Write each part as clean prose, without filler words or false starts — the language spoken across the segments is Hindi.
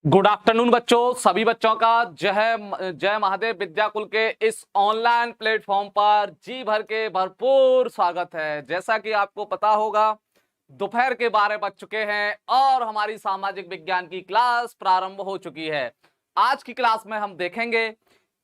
गुड आफ्टरनून बच्चों, सभी बच्चों का जय महादेव विद्याकुल के इस ऑनलाइन प्लेटफॉर्म पर जी भर के भरपूर स्वागत है। जैसा कि आपको पता होगा, दोपहर के 12 बज चुके हैं और हमारी सामाजिक विज्ञान की क्लास प्रारंभ हो चुकी है। आज की क्लास में हम देखेंगे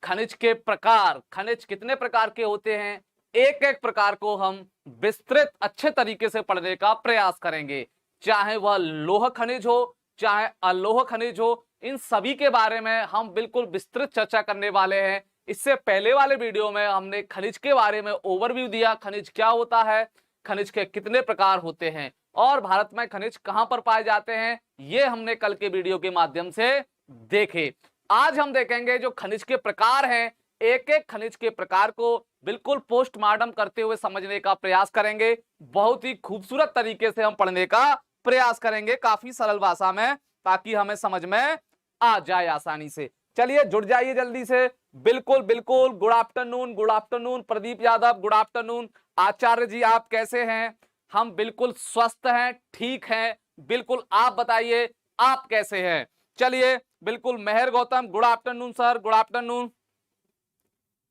खनिज के प्रकार। खनिज कितने प्रकार के होते हैं, एक एक प्रकार को हम विस्तृत अच्छे तरीके से पढ़ने का प्रयास करेंगे। चाहे वह लोह खनिज हो चाहे अलोह खनिज हो, इन सभी के बारे में हम बिल्कुल विस्तृत चर्चा करने वाले हैं। इससे पहले वाले वीडियो में हमने खनिज के बारे में ओवरव्यू दिया, खनिज क्या होता है, खनिज के कितने प्रकार होते हैं और भारत में खनिज कहां पर पाए जाते हैं, ये हमने कल के वीडियो के माध्यम से देखे। आज हम देखेंगे जो खनिज के प्रकार हैं, एक एक खनिज के प्रकार को बिल्कुल पोस्टमार्टम करते हुए समझने का प्रयास करेंगे। बहुत ही खूबसूरत तरीके से हम पढ़ने का प्रयास करेंगे, काफी सरल भाषा में, ताकि हमें समझ में आ जाए आसानी से। चलिए जुड़ जाइए जल्दी से। बिल्कुल बिल्कुल good afternoon, good afternoon Pradeep Yadav, good afternoon Acharya ji, आप कैसे हैं? हम बिल्कुल स्वस्थ हैं, ठीक हैं, बिल्कुल। आप बताइए आप कैसे हैं? चलिए बिल्कुल। Mehar Gautam, good afternoon sir, good afternoon.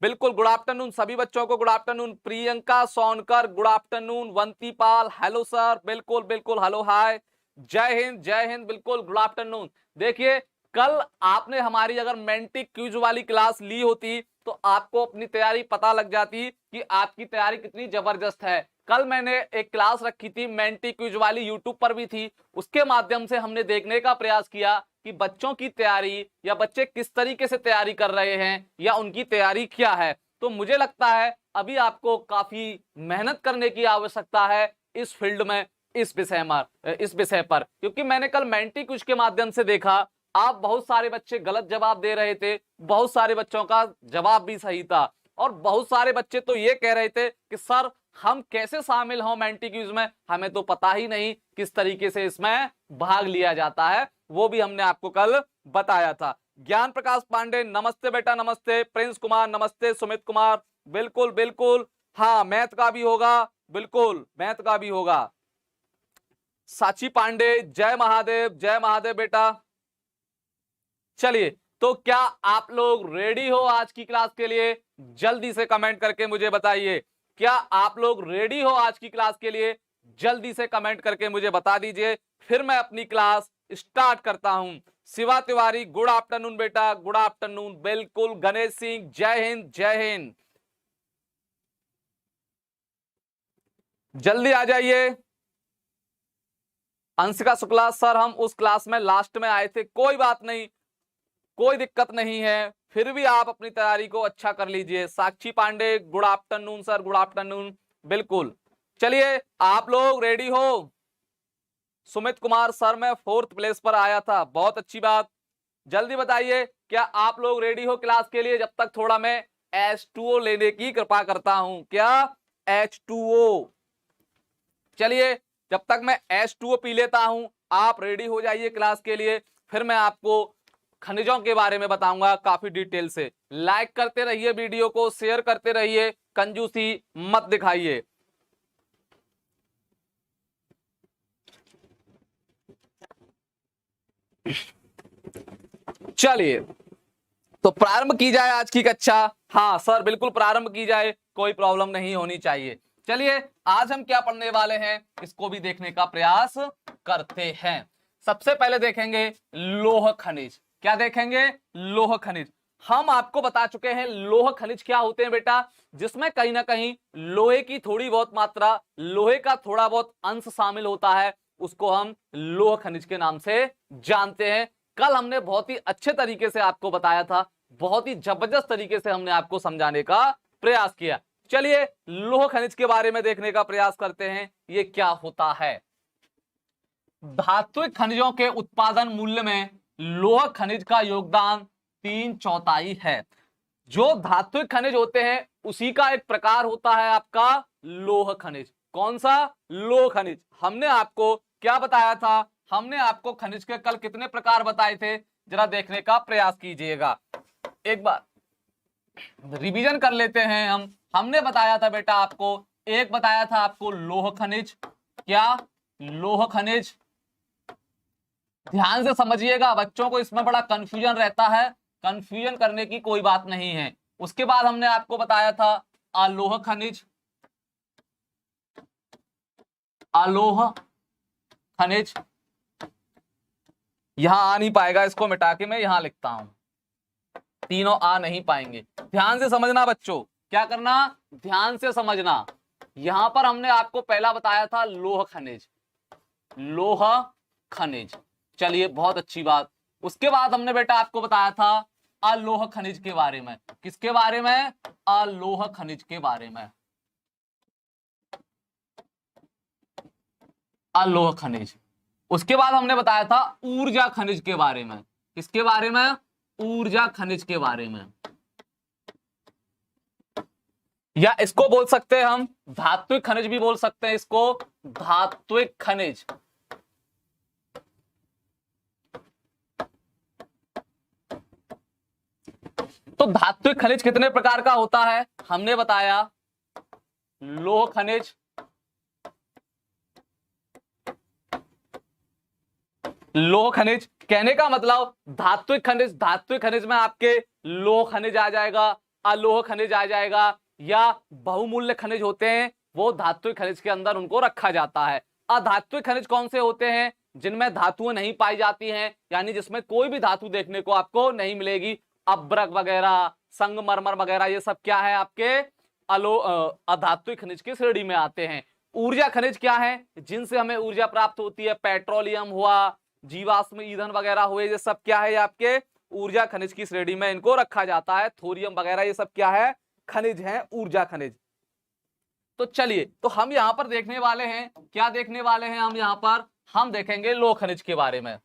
बिल्कुल गुड आफ्टरनून सभी बच्चों को, good afternoon. Priyanka Sonkar, good afternoon. Vanti Pal, hello sir, बिल्कुल बिल्कुल, हेलो हाय, जय हिंद जय हिंद, बिल्कुल गुड आफ्टरनून। देखिए, कल आपने हमारी अगर मेंटी क्विज वाली क्लास ली होती तो आपको अपनी तैयारी पता लग जाती कि आपकी तैयारी कितनी जबरदस्त है। कल मैंने एक क्लास रखी थी मेंटी क्विज वाली, यूट्यूब पर भी थी। उसके माध्यम से हमने देखने का प्रयास किया कि बच्चों की तैयारी या बच्चे किस तरीके से तैयारी कर रहे हैं या उनकी तैयारी क्या है। तो मुझे लगता है अभी आपको काफी मेहनत करने की आवश्यकता है इस फील्ड में, इस विषय पर, क्योंकि मैंने कल मेंटी क्विज के माध्यम से देखा आप बहुत सारे बच्चे गलत जवाब दे रहे थे, बहुत सारे बच्चों का जवाब भी सही था और बहुत सारे बच्चे तो ये कह रहे थे कि सर हम कैसे शामिल हों मेंटी क्विज में, हमें तो पता ही नहीं किस तरीके से इसमें भाग लिया जाता है। वो भी हमने आपको कल बताया था। ज्ञान प्रकाश पांडे, नमस्ते बेटा, नमस्ते। प्रिंस कुमार, नमस्ते। सुमित कुमार, बिल्कुल बिल्कुल, हाँ मैथ का भी होगा, बिल्कुल मैथ का भी होगा। साची पांडे, जय महादेव बेटा। चलिए, तो क्या आप लोग रेडी हो आज की क्लास के लिए? जल्दी से कमेंट करके मुझे बताइए, क्या आप लोग रेडी हो आज की क्लास के लिए? जल्दी से कमेंट करके मुझे बता दीजिए, फिर मैं अपनी क्लास स्टार्ट करता हूं। शिवा तिवारी, गुड आफ्टरनून बेटा, गुड आफ्टरनून, बिल्कुल। गणेश सिंह, जय हिंद जय हिंद, जल्दी आ जाइए। अंशिका शुक्ला, सर हम उस क्लास में लास्ट में आए थे, कोई बात नहीं, कोई दिक्कत नहीं है, फिर भी आप अपनी तैयारी को अच्छा कर लीजिए। Sakshi Pandey, good afternoon sir, good afternoon, बिल्कुल। चलिए, आप लोग रेडी हो? सुमित कुमार, सर मैं 4th प्लेस पर आया था, बहुत अच्छी बात। जल्दी बताइए, क्या आप लोग रेडी हो क्लास के लिए? जब तक थोड़ा मैं H2O लेने की कृपा करता हूं। क्या? H2O। चलिए, जब तक मैं H2O पी लेता हूं, आप रेडी हो जाइए क्लास के लिए, फिर मैं आपको खनिजों के बारे में बताऊंगा काफी डिटेल से। लाइक करते रहिए वीडियो को, शेयर करते रहिए, कंजूसी मत दिखाइए। चलिए, तो प्रारंभ की जाए आज की कक्षा। हाँ सर, बिल्कुल प्रारंभ की जाए, कोई प्रॉब्लम नहीं होनी चाहिए। चलिए, आज हम क्या पढ़ने वाले हैं इसको भी देखने का प्रयास करते हैं। सबसे पहले देखेंगे लोह खनिज। क्या देखेंगे? लोह खनिज। हम आपको बता चुके हैं लोह खनिज क्या होते हैं बेटा, जिसमें कहीं ना कहीं लोहे की थोड़ी बहुत मात्रा, लोहे का थोड़ा बहुत अंश शामिल होता है, उसको हम लोह खनिज के नाम से जानते हैं। कल हमने बहुत ही अच्छे तरीके से आपको बताया था, बहुत ही जबरदस्त तरीके से हमने आपको समझाने का प्रयास किया। चलिए, लोह खनिज के बारे में देखने का प्रयास करते हैं, ये क्या होता है। धात्विक खनिजों के उत्पादन मूल्य में लोह खनिज का योगदान 3/4 है। जो धात्विक खनिज होते हैं उसी का एक प्रकार होता है आपका लोह खनिज। कौन सा? लोह खनिज। हमने आपको क्या बताया था? हमने आपको खनिज के कल कितने प्रकार बताए थे, जरा देखने का प्रयास कीजिएगा, एक बार रिवीजन कर लेते हैं हम। हमने बताया था बेटा आपको, एक बताया था आपको लोह खनिज। क्या? लोह खनिज। ध्यान से समझिएगा, बच्चों को इसमें बड़ा कंफ्यूजन रहता है, कंफ्यूजन करने की कोई बात नहीं है। उसके बाद हमने आपको बताया था अलोह खनिज, अलोह खनिज, यहां आ नहीं पाएगा, इसको मिटा के मैं यहां लिखता हूं, तीनों आ नहीं पाएंगे। ध्यान से समझना बच्चों, क्या करना, ध्यान से समझना। यहां पर हमने आपको पहला बताया था लोह खनिज, लोह खनिज, चलिए बहुत अच्छी बात। उसके बाद हमने बेटा आपको बताया था अलोह खनिज के बारे में। किसके बारे में, अलोह खनिज के बारे में, अलोह खनिज। उसके बाद हमने बताया था ऊर्जा खनिज के बारे में। किसके बारे में, ऊर्जा खनिज के बारे में, या इसको बोल सकते हैं हम धात्विक खनिज भी बोल सकते हैं, इसको धात्विक खनिज। तो धात्विक खनिज कितने प्रकार का होता है, हमने बताया लोह खनिज, लोह खनिज कहने का मतलब धात्विक खनिज, धात्विक खनिज में आपके लोह खनिज आ जाएगा, अलोह खनिज आ जाएगा, या बहुमूल्य खनिज होते हैं वो धात्विक खनिज के अंदर उनको रखा जाता है। अधात्विक खनिज कौन से होते हैं, जिनमें धातुएं नहीं पाई जाती हैं, यानी जिसमें कोई भी धातु देखने को आपको नहीं मिलेगी। अब्रक वगैरह, संगमरमर वगैरह, ये सब क्या है आपके अधात्विक खनिज की श्रेणी में आते हैं। ऊर्जा खनिज क्या है, जिनसे हमें ऊर्जा प्राप्त होती है, पेट्रोलियम हुआ, जीवाश्म ईंधन वगैरह हुए, ये सब क्या है आपके ऊर्जा खनिज की श्रेणी में इनको रखा जाता है। थोरियम वगैरह ये सब क्या है, खनिज है, ऊर्जा खनिज। तो चलिए, तो हम यहां पर देखने वाले हैं, क्या देखने वाले हैं हम यहां पर, हम देखेंगे लोह खनिज के बारे में।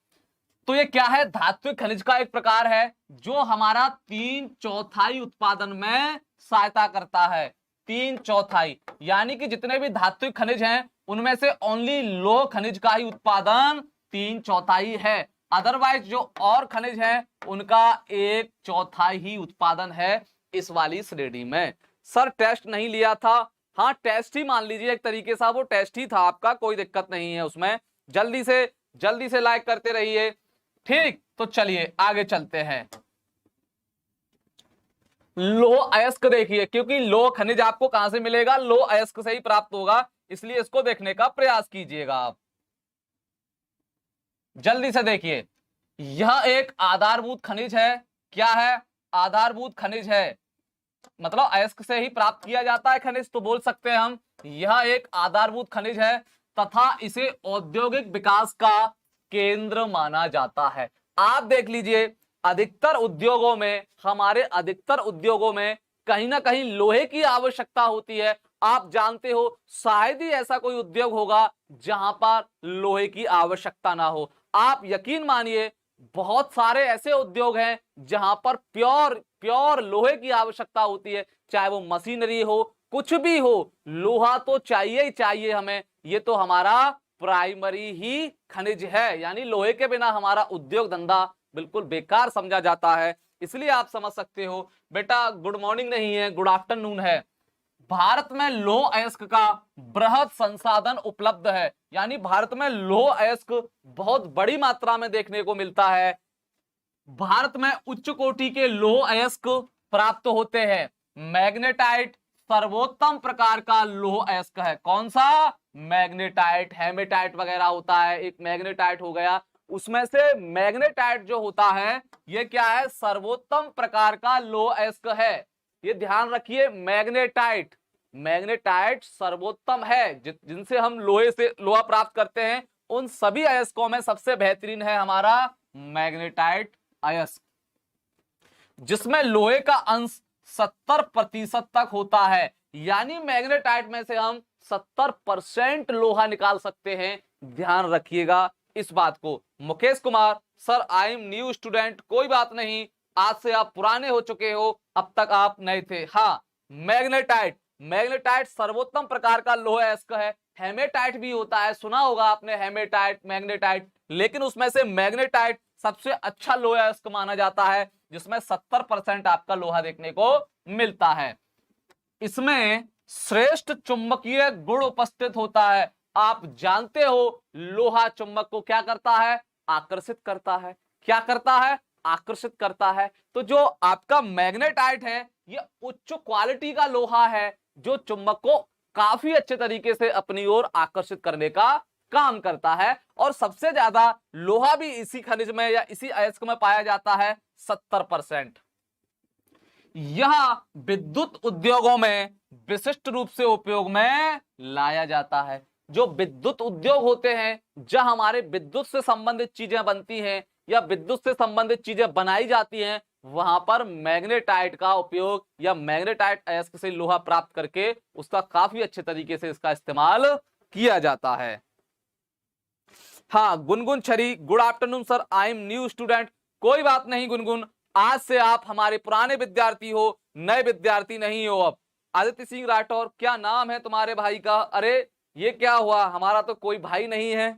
तो ये क्या है, धात्विक खनिज का एक प्रकार है जो हमारा 3/4 उत्पादन में सहायता करता है। 3/4, यानी कि जितने भी धात्विक खनिज हैं उनमें से ओनली लोह खनिज का ही उत्पादन 3/4 है। अदरवाइज जो और खनिज है उनका 1/4 ही उत्पादन है इस वाली श्रेणी में। सर टेस्ट नहीं लिया था, हाँ टेस्ट ही मान लीजिए, एक तरीके से वो टेस्ट ही था आपका, कोई दिक्कत नहीं है उसमें। जल्दी से लाइक करते रहिए, ठीक। तो चलिए आगे चलते हैं। लोह अयस्क देखिए, क्योंकि लोह खनिज आपको कहां से मिलेगा, लोह अयस्क से ही प्राप्त होगा, इसलिए इसको देखने का प्रयास कीजिएगा आप। जल्दी से देखिए, यह एक आधारभूत खनिज है। क्या है, आधारभूत खनिज है, मतलब अयस्क से ही प्राप्त किया जाता है खनिज, तो बोल सकते हैं हम यह एक आधारभूत खनिज है, तथा इसे औद्योगिक विकास का केंद्र माना जाता है। आप देख लीजिए, अधिकतर उद्योगों में, हमारे अधिकतर उद्योगों में कहीं ना कहीं लोहे की आवश्यकता होती है। आप जानते हो शायद ही ऐसा कोई उद्योग होगा जहां पर लोहे की आवश्यकता ना हो। आप यकीन मानिए, बहुत सारे ऐसे उद्योग हैं जहां पर प्योर लोहे की आवश्यकता होती है, चाहे वो मशीनरी हो, कुछ भी हो, लोहा तो चाहिए ही चाहिए हमें। ये तो हमारा प्राइमरी ही खनिज है, यानी लोहे के बिना हमारा उद्योग धंधा बिल्कुल बेकार समझा जाता है। इसलिए आप समझ सकते हो बेटा, गुड मॉर्निंग नहीं है, गुड आफ्टरनून है। भारत में लौह अयस्क का बृहद संसाधन उपलब्ध है, यानी भारत में लौह अयस्क बहुत बड़ी मात्रा में देखने को मिलता है। भारत में उच्च कोटि के लौह अयस्क प्राप्त होते हैं। मैग्नेटाइट सर्वोत्तम प्रकार का लौह अयस्क है। कौन सा, मैग्नेटाइट, हेमेटाइट वगैरह होता है, एक मैग्नेटाइट हो गया, उसमें से मैग्नेटाइट जो होता है ये क्या है, सर्वोत्तम प्रकार का लौह अयस्क है। ये ध्यान रखिए, मैग्नेटाइट, मैग्नेटाइट सर्वोत्तम है, जिनसे हम लोहे से लोहा प्राप्त करते हैं, उन सभी अयस्कों में सबसे बेहतरीन है हमारा मैग्नेटाइट अयस्क, जिसमें लोहे का अंश 70% तक होता है। यानी मैग्नेटाइट में से हम 70% लोहा निकाल सकते हैं। ध्यान रखिएगा इस बात को। Mukesh Kumar sir, I am new student, कोई बात नहीं, आज से आप पुराने हो चुके हो, अब तक आप नए थे। हाँ, मैग्नेटाइट, मैग्नेटाइट सर्वोत्तम प्रकार का लोहा अयस्क है। हेमेटाइट भी होता है, सुना होगा आपने, हेमेटाइट, मैग्नेटाइट, लेकिन उसमें से मैग्नेटाइट सबसे अच्छा लोहा अयस्क माना जाता है, जिसमें 70% आपका लोहा देखने को मिलता है। इसमें श्रेष्ठ चुंबकीय गुण उपस्थित होता है। आप जानते हो लोहा चुंबक को क्या करता है, आकर्षित करता है। क्या करता है? आकर्षित करता है। तो जो आपका मैग्नेटाइट है ये उच्च क्वालिटी का लोहा है जो चुंबक को काफी अच्छे तरीके से अपनी ओर आकर्षित करने का काम करता है। और सबसे ज्यादा लोहा भी इसी खनिज में या इसी अयस्क में पाया जाता है, 70%। यह विद्युत उद्योगों में विशिष्ट रूप से उपयोग में लाया जाता है। जो विद्युत उद्योग होते हैं, जहां हमारे विद्युत से संबंधित चीजें बनती हैं या विद्युत से संबंधित चीजें बनाई जाती हैं, वहां पर मैग्नेटाइट का उपयोग या मैग्नेटाइट अयस्क से लोहा प्राप्त करके उसका काफी अच्छे तरीके से इसका इस्तेमाल किया जाता है। हाँ, Gungun Chhari, good afternoon sir, I am new student. कोई बात नहीं गुनगुन, आज से आप हमारे पुराने विद्यार्थी हो, नए विद्यार्थी नहीं हो। अब आदित्य सिंह राठौर, क्या नाम है तुम्हारे भाई का? अरे ये क्या हुआ, हमारा तो कोई भाई नहीं है।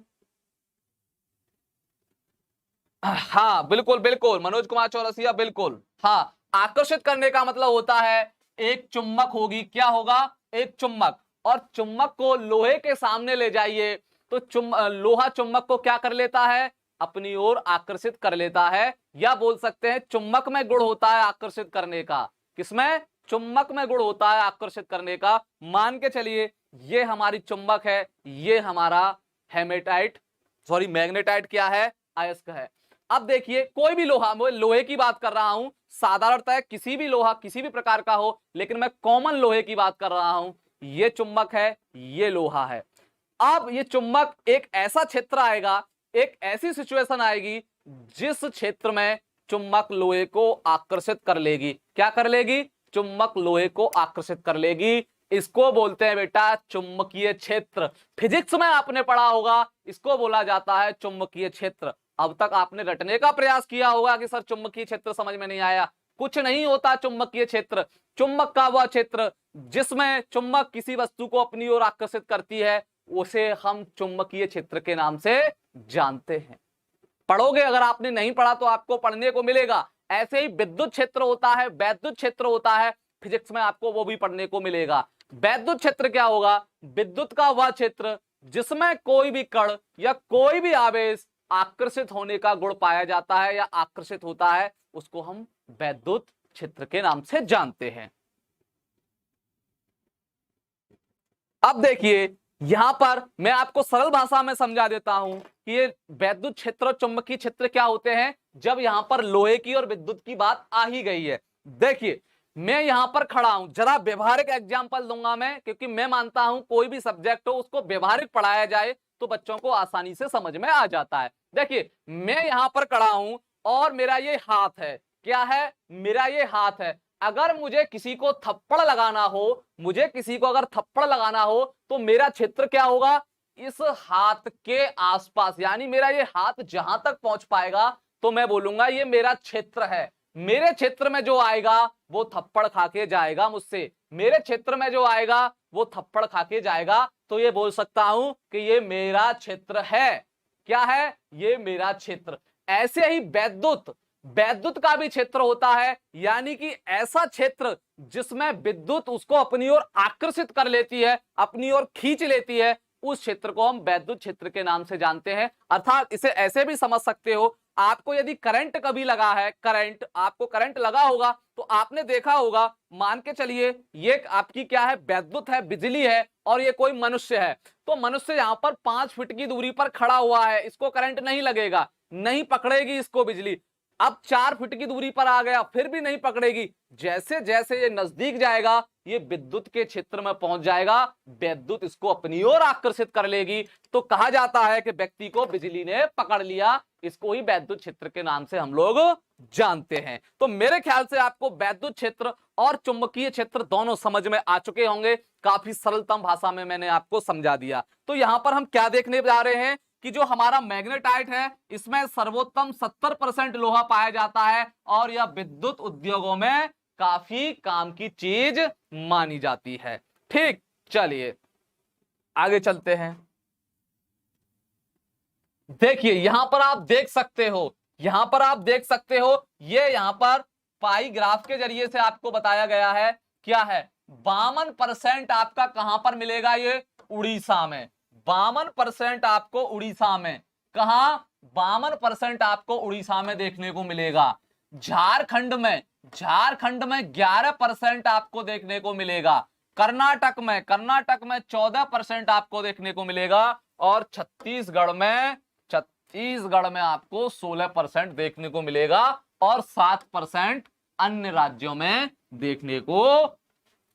हाँ बिल्कुल बिल्कुल, मनोज कुमार चौरसिया, बिल्कुल। हाँ, आकर्षित करने का मतलब होता है एक चुम्बक होगी, क्या होगा? एक चुम्बक, और चुम्बक को लोहे के सामने ले जाइए तो लोहा चुम्बक को क्या कर लेता है? अपनी ओर आकर्षित कर लेता है। या बोल सकते हैं चुम्बक में गुण होता है आकर्षित करने का। किसमें? चुम्बक में गुण होता है आकर्षित करने का। मान के चलिए ये हमारी चुम्बक है, ये हमारा हेमेटाइट सॉरी मैग्नेटाइट क्या है? अयस्क है। अब देखिए कोई भी लोहा, मैं लोहे की बात कर रहा हूं, साधारणतः किसी भी लोहा किसी भी प्रकार का हो, लेकिन मैं कॉमन लोहे की बात कर रहा हूं। ये चुंबक है, ये लोहा है। अब ये चुंबक एक ऐसा क्षेत्र आएगा, एक ऐसी सिचुएशन आएगी जिस क्षेत्र में चुंबक लोहे को आकर्षित कर लेगी। क्या कर लेगी? चुंबक लोहे को आकर्षित कर लेगी। इसको बोलते हैं बेटा चुंबकीय क्षेत्र। फिजिक्स में आपने पढ़ा होगा, इसको बोला जाता है चुंबकीय क्षेत्र। अब तक आपने रटने का प्रयास किया होगा कि सर चुंबकीय क्षेत्र समझ में नहीं आया। कुछ नहीं होता चुंबकीय क्षेत्र। चुंबक का वह क्षेत्र जिसमें चुंबक किसी वस्तु को अपनी ओर आकर्षित करती है, उसे हम चुंबकीय क्षेत्र के नाम से जानते हैं। पढ़ोगे, अगर आपने नहीं पढ़ा तो आपको पढ़ने को मिलेगा। ऐसे ही विद्युत क्षेत्र होता है, वैद्युत क्षेत्र होता है, फिजिक्स में आपको वो भी पढ़ने को मिलेगा। वैद्युत क्षेत्र क्या होगा? विद्युत का वह क्षेत्र जिसमें कोई भी कण या कोई भी आवेश आकर्षित होने का गुण पाया जाता है या आकर्षित होता है, उसको हम वैद्युत क्षेत्र के नाम से जानते हैं। अब देखिए यहां पर मैं आपको सरल भाषा में समझा देता हूं कि ये वैद्युत क्षेत्र और चुंबकीय क्षेत्र क्या होते हैं, जब यहां पर लोहे की और विद्युत की बात आ ही गई है। देखिए मैं यहां पर खड़ा हूं, जरा व्यवहारिक एग्जांपल दूंगा मैं, क्योंकि मैं मानता हूं कोई भी सब्जेक्ट हो उसको व्यवहारिक पढ़ाया जाए तो बच्चों को आसानी से समझ में आ जाता है। देखिए मैं यहां पर खड़ा हूं और मेरा ये हाथ है। क्या है? मेरा ये हाथ है। अगर मुझे किसी को थप्पड़ लगाना हो, मुझे किसी को अगर थप्पड़ लगाना हो तो मेरा क्षेत्र क्या होगा? इस हाथ के आसपास, यानी मेरा ये हाथ जहां तक पहुंच पाएगा तो मैं बोलूंगा ये मेरा क्षेत्र है। मेरे क्षेत्र में जो आएगा वो थप्पड़ खा के जाएगा मुझसे। मेरे क्षेत्र में जो आएगा वो थप्पड़ खा के जाएगा, तो ये बोल सकता हूं कि ये मेरा क्षेत्र है। क्या है? ये मेरा क्षेत्र। ऐसे ही वैद्युत, वैद्युत का भी क्षेत्र होता है, यानी कि ऐसा क्षेत्र जिसमें विद्युत उसको अपनी ओर आकर्षित कर लेती है, अपनी ओर खींच लेती है, उस क्षेत्र को हम वैद्युत क्षेत्र के नाम से जानते हैं। अर्थात इसे ऐसे भी समझ सकते हो, आपको यदि करंट कभी लगा है, करंट आपको करंट लगा होगा तो आपने देखा होगा, मान के चलिए ये आपकी क्या है? वैद्युत है, बिजली है, और ये कोई मनुष्य है। तो मनुष्य यहां पर 5 फीट की दूरी पर खड़ा हुआ है, इसको करंट नहीं लगेगा, नहीं पकड़ेगी इसको बिजली। अब 4 फीट की दूरी पर आ गया, फिर भी नहीं पकड़ेगी। जैसे जैसे ये नजदीक जाएगा ये विद्युत के क्षेत्र में पहुंच जाएगा, विद्युत इसको अपनी ओर आकर्षित कर लेगी, तो कहा जाता है कि व्यक्ति को बिजली ने पकड़ लिया। इसको ही वैद्युत क्षेत्र के नाम से हम लोग जानते हैं। तो मेरे ख्याल से आपको वैद्युत क्षेत्र और चुंबकीय क्षेत्र दोनों समझ में आ चुके होंगे। काफी सरलतम भाषा में मैंने आपको समझा दिया। तो यहां पर हम क्या देखने जा रहे हैं कि जो हमारा मैग्नेटाइट है इसमें सर्वोत्तम 70% लोहा पाया जाता है, और यह विद्युत उद्योगों में काफी काम की चीज मानी जाती है। ठीक, चलिए आगे चलते हैं। देखिए यहां पर आप देख सकते हो, यहां पर आप देख सकते हो, ये यहां पर पाई ग्राफ के जरिए से आपको बताया गया है। क्या है? 52% आपका कहां पर मिलेगा? ये उड़ीसा में। 52% आपको उड़ीसा में। कहां? 52% आपको उड़ीसा में देखने को मिलेगा। झारखंड में 11% आपको देखने को मिलेगा। कर्नाटक में 14% आपको देखने को मिलेगा। और छत्तीसगढ़ में आपको 16% देखने को मिलेगा। और 7% अन्य राज्यों में देखने को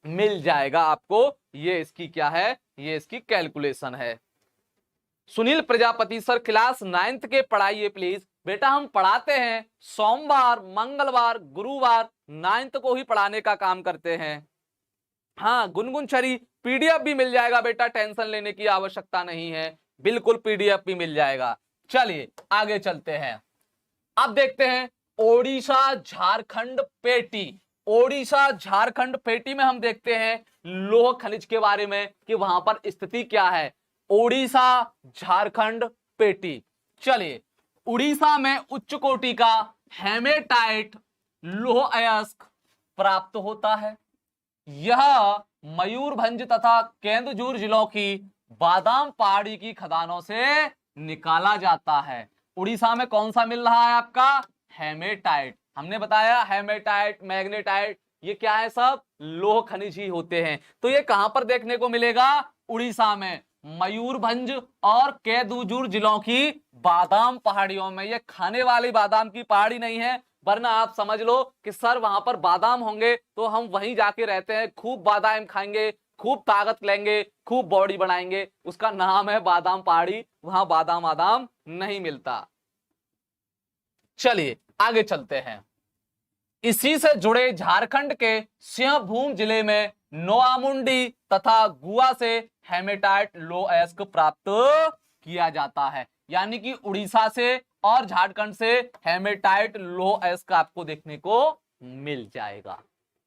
मिल जाएगा आपको। ये इसकी क्या है, ये इसकी कैलकुलेशन है। Sunil Prajapati sir class 9th के पढ़ाइए प्लीज। बेटा हम पढ़ाते हैं सोमवार, मंगलवार, गुरुवार 9th को ही पढ़ाने का काम करते हैं। हाँ गुनगुन छरी, पीडीएफ भी मिल जाएगा बेटा, टेंशन लेने की आवश्यकता नहीं है, बिल्कुल पीडीएफ भी मिल जाएगा। चलिए आगे चलते हैं। अब देखते हैं ओडिशा झारखंड पेटी। ओडिशा झारखंड पेटी में हम देखते हैं लौह खनिज के बारे में कि वहां पर स्थिति क्या है। ओडिशा झारखंड पेटी, चलिए उड़ीसा में उच्च कोटि का हेमेटाइट लौह अयस्क प्राप्त होता है। यह मयूरभंज तथा केंदुझर जिलों की बादाम पहाड़ी की खदानों से निकाला जाता है। उड़ीसा में कौन सा मिल रहा है आपका, हेमेटाइट। हमने बताया हेमेटाइट, मैग्नेटाइट, ये क्या है, सब लौह खनिज ही होते हैं। तो ये कहां पर देखने को मिलेगा, उड़ीसा में मयूरभंज और केंदुझर जिलों की बादाम पहाड़ियों में। ये खाने वाली बादाम की पहाड़ी नहीं है, वरना आप समझ लो कि सर वहां पर बादाम होंगे तो हम वहीं जाके रहते हैं, खूब बादाम खाएंगे, खूब ताकत लेंगे, खूब बॉडी बनाएंगे। उसका नाम है बादाम पहाड़ी, वहां बादाम नहीं मिलता। चलिए आगे चलते हैं। इसी से जुड़े झारखंड के सिंहभूम जिले में नोआमुंडी तथा गुआ से हेमेटाइट लौह अयस्क प्राप्त किया जाता है। यानी कि उड़ीसा से और झारखंड से हेमेटाइट लौह अयस्क आपको देखने को मिल जाएगा।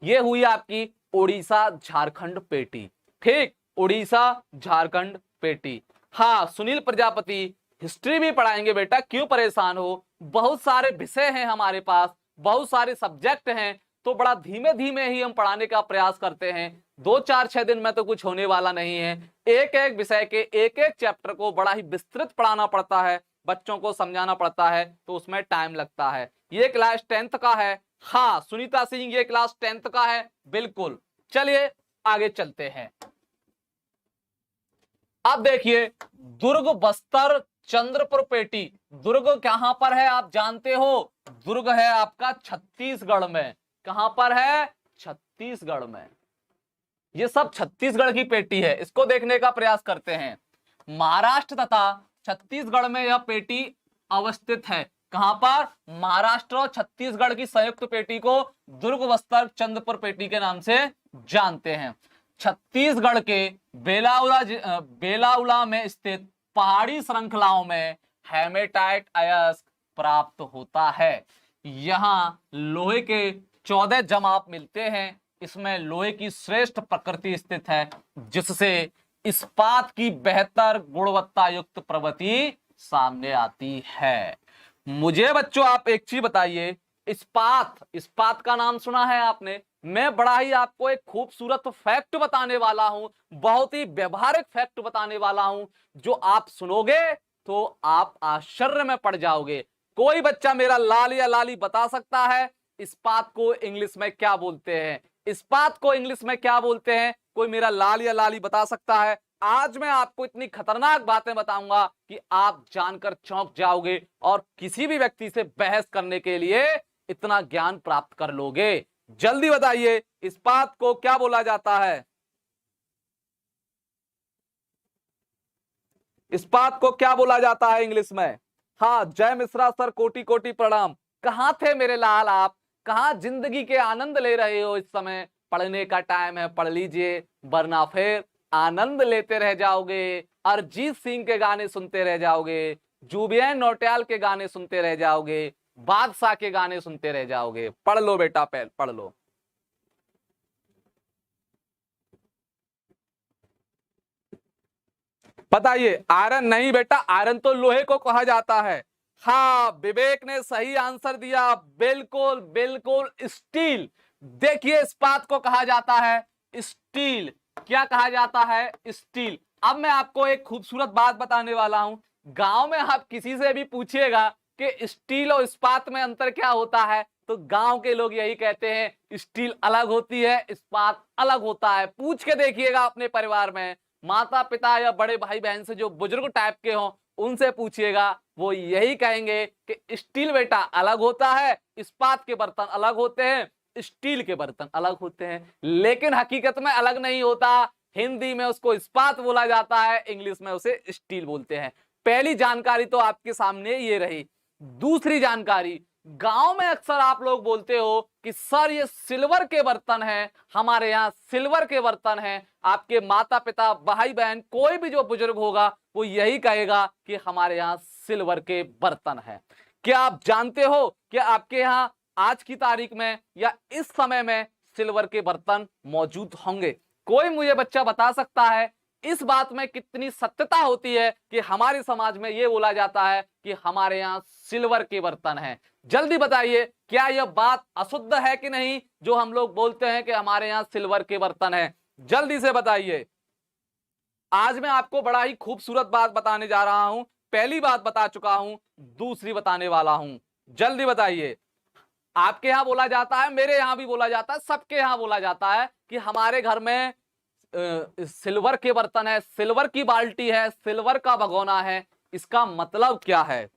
ये हुई आपकी उड़ीसा झारखंड पेटी। ठीक, उड़ीसा झारखंड पेटी। हाँ सुनील प्रजापति, हिस्ट्री भी पढ़ाएंगे बेटा, क्यों परेशान हो, बहुत सारे विषय हैं हमारे पास, बहुत सारे सब्जेक्ट हैं, तो बड़ा धीमे धीमे ही हम पढ़ाने का प्रयास करते हैं। 2-4-6 दिन में तो कुछ होने वाला नहीं है। एक एक विषय के एक एक चैप्टर को बड़ा ही विस्तृत पढ़ाना पड़ता है, बच्चों को समझाना पड़ता है, तो उसमें टाइम लगता है। ये क्लास 10th का है। हाँ सुनीता सिंह, ये क्लास 10th का है, बिल्कुल। चलिए आगे चलते हैं। अब देखिए दुर्ग, बस्तर, चंद्रपुर पेटी। दुर्ग कहां पर है आप जानते हो, दुर्ग है आपका छत्तीसगढ़ में। कहां पर है, छत्तीसगढ़ में। ये सब छत्तीसगढ़ की पेटी है, इसको देखने का प्रयास करते हैं। महाराष्ट्र तथा छत्तीसगढ़ में यह पेटी अवस्थित है। कहां पर, महाराष्ट्र और छत्तीसगढ़ की संयुक्त पेटी को दुर्ग, बस्तर, चंद्रपुर पेटी के नाम से जानते हैं। छत्तीसगढ़ के बेलाउला में स्थित पहाड़ी श्रृंखलाओं में हेमेटाइट अयस्क प्राप्त होता है। यहां लोहे के 14 जमाव मिलते हैं। इसमें लोहे की श्रेष्ठ प्रकृति स्थित है, जिससे इस्पात की बेहतर गुणवत्ता युक्त प्रवृत्ति सामने आती है। मुझे बच्चों आप एक चीज बताइए, इस्पात का नाम सुना है आपने? मैं बड़ा ही आपको एक खूबसूरत फैक्ट बताने वाला हूं, बहुत ही व्यवहारिक फैक्ट बताने वाला हूं, जो आप सुनोगे तो आप आश्चर्य में पड़ जाओगे। कोई बच्चा मेरा लाल या लाली बता सकता है इस्पात को इंग्लिश में क्या बोलते हैं? इस्पात को इंग्लिश में क्या बोलते हैं? कोई मेरा लाल या लाली बता सकता है? आज मैं आपको इतनी खतरनाक बातें बताऊंगा कि आप जानकर चौंक जाओगे और किसी भी व्यक्ति से बहस करने के लिए इतना ज्ञान प्राप्त कर लोगे। जल्दी बताइए, इस्पात को क्या बोला जाता है? इस्पात को क्या बोला जाता है इंग्लिश में? हाँ जय मिश्रा सर, कोटि कोटि प्रणाम। कहां थे मेरे लाल आप? कहां जिंदगी के आनंद ले रहे हो? इस समय पढ़ने का टाइम है, पढ़ लीजिए, वरना फिर आनंद लेते रह जाओगे, अरिजीत सिंह के गाने सुनते रह जाओगे, जुबियन नौटियाल के गाने सुनते रह जाओगे, बादशाह के गाने सुनते रह जाओगे। पढ़ लो बेटा, पढ़ लो। बताइए, आयरन नहीं बेटा, आयरन तो लोहे को कहा जाता है। हाँ विवेक ने सही आंसर दिया, बिल्कुल बिल्कुल, स्टील। देखिए इस्पात को कहा जाता है स्टील। क्या कहा जाता है? स्टील। अब मैं आपको एक खूबसूरत बात बताने वाला हूं। गांव में आप किसी से भी पूछिएगा कि स्टील और इस्पात में अंतर क्या होता है, तो गांव के लोग यही कहते हैं, स्टील अलग होती है, इस्पात अलग होता है। पूछ के देखिएगा अपने परिवार में, माता पिता या बड़े भाई बहन से जो बुजुर्ग टाइप के हों, उनसे पूछिएगा, वो यही कहेंगे कि स्टील बेटा अलग होता है, इस्पात के बर्तन अलग होते हैं, स्टील के बर्तन अलग होते हैं। लेकिन हकीकत में अलग नहीं होता। हिंदी में उसको इस्पात बोला जाता है, इंग्लिश में उसे स्टील बोलते हैं। पहली जानकारी तो आपके सामने ये रही। दूसरी जानकारी, गांव में अक्सर आप लोग बोलते हो कि सर ये सिल्वर के बर्तन हैं, हमारे यहाँ सिल्वर के बर्तन हैं। आपके माता पिता भाई बहन कोई भी जो बुजुर्ग होगा वो यही कहेगा कि हमारे यहाँ सिल्वर के बर्तन हैं। क्या आप जानते हो कि आपके यहाँ आज की तारीख में या इस समय में सिल्वर के बर्तन मौजूद होंगे? कोई मुझे बच्चा बता सकता है इस बात में कितनी सत्यता होती है कि हमारे समाज में यह बोला जाता है कि हमारे यहाँ सिल्वर के बर्तन हैं? जल्दी बताइए, क्या यह बात अशुद्ध है कि नहीं जो हम लोग बोलते हैं कि हमारे यहाँ सिल्वर के बर्तन हैं? जल्दी से बताइए। आज मैं आपको बड़ा ही खूबसूरत बात बताने जा रहा हूं। पहली बात बता चुका हूं, दूसरी बताने वाला हूं। जल्दी बताइए। आपके यहां बोला जाता है, मेरे यहां भी बोला जाता है, सबके यहां बोला जाता है कि हमारे घर में सिल्वर के बर्तन है, सिल्वर की बाल्टी है, सिल्वर का भगोना है। इसका मतलब क्या है?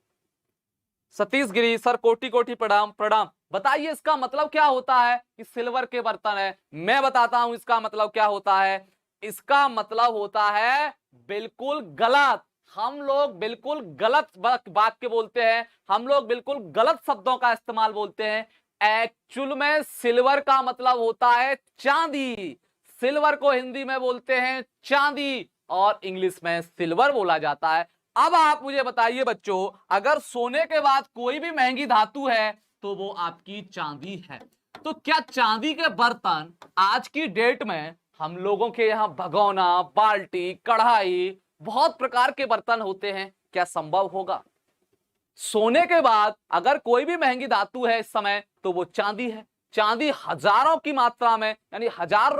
सतीश गिरी सर, कोटि कोटि प्रणाम प्रणाम। बताइए इसका मतलब क्या होता है कि सिल्वर के बर्तन है? मैं बताता हूं इसका मतलब क्या होता है। इसका मतलब होता है बिल्कुल गलत। हम लोग बिल्कुल गलत वाक्य बोलते हैं, हम लोग बिल्कुल गलत शब्दों का इस्तेमाल बोलते हैं। एक्चुअल में सिल्वर का मतलब होता है चांदी। सिल्वर को हिंदी में बोलते हैं चांदी और इंग्लिश में सिल्वर बोला जाता है। अब आप मुझे बताइए बच्चों, अगर सोने के बाद कोई भी महंगी धातु है तो वो आपकी चांदी है। तो क्या चांदी के बर्तन आज की डेट में हम लोगों के यहाँ भगोना, बाल्टी, कढ़ाई, बहुत प्रकार के बर्तन होते हैं, क्या संभव होगा? सोने के बाद अगर कोई भी महंगी धातु है इस समय तो वो चांदी है। चांदी हजारों की मात्रा में, यानी हजारों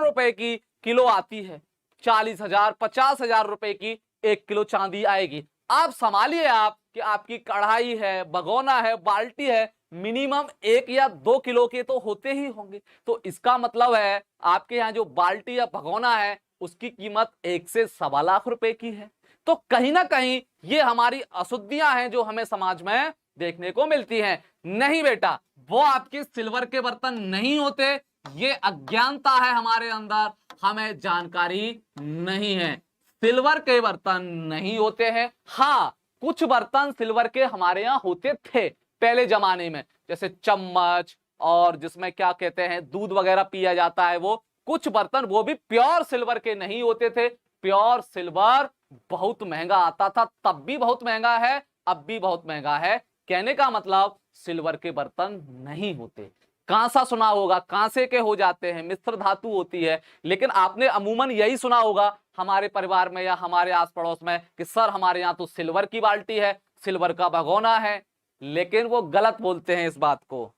रुपए की किलो आती है। 40,000 50,000 रुपए की 1 किलो चांदी आएगी। आप संभालिए आप कि आपकी कढ़ाई है, भगोना है, बाल्टी है, मिनिमम 1 या 2 किलो के तो होते ही होंगे। तो इसका मतलब है आपके यहाँ जो बाल्टी या भगोना है उसकी कीमत 1 से 1.25 लाख रुपए की है। तो कहीं ना कहीं ये हमारी अशुद्धियां हैं जो हमें समाज में देखने को मिलती हैं। नहीं बेटा, वो आपके सिल्वर के बर्तन नहीं होते। ये अज्ञानता है हमारे अंदर, हमें जानकारी नहीं है। सिल्वर के बर्तन नहीं होते हैं। हाँ, कुछ बर्तन सिल्वर के हमारे यहाँ होते थे पहले जमाने में, जैसे चम्मच और जिसमें क्या कहते हैं दूध वगैरह पिया जाता है, वो कुछ बर्तन वो भी प्योर सिल्वर के नहीं होते थे। प्योर सिल्वर बहुत महंगा आता था, तब भी बहुत महंगा है, अब भी बहुत महंगा है। कहने का मतलब सिल्वर के बर्तन नहीं होते। कांसा सुना होगा, कांसे के हो जाते हैं, मिश्र धातु होती है। लेकिन आपने अमूमन यही सुना होगा हमारे परिवार में या हमारे आस पड़ोस में कि सर हमारे यहाँ तो सिल्वर की बाल्टी है, सिल्वर का भगोना है। लेकिन वो गलत बोलते हैं इस बात को।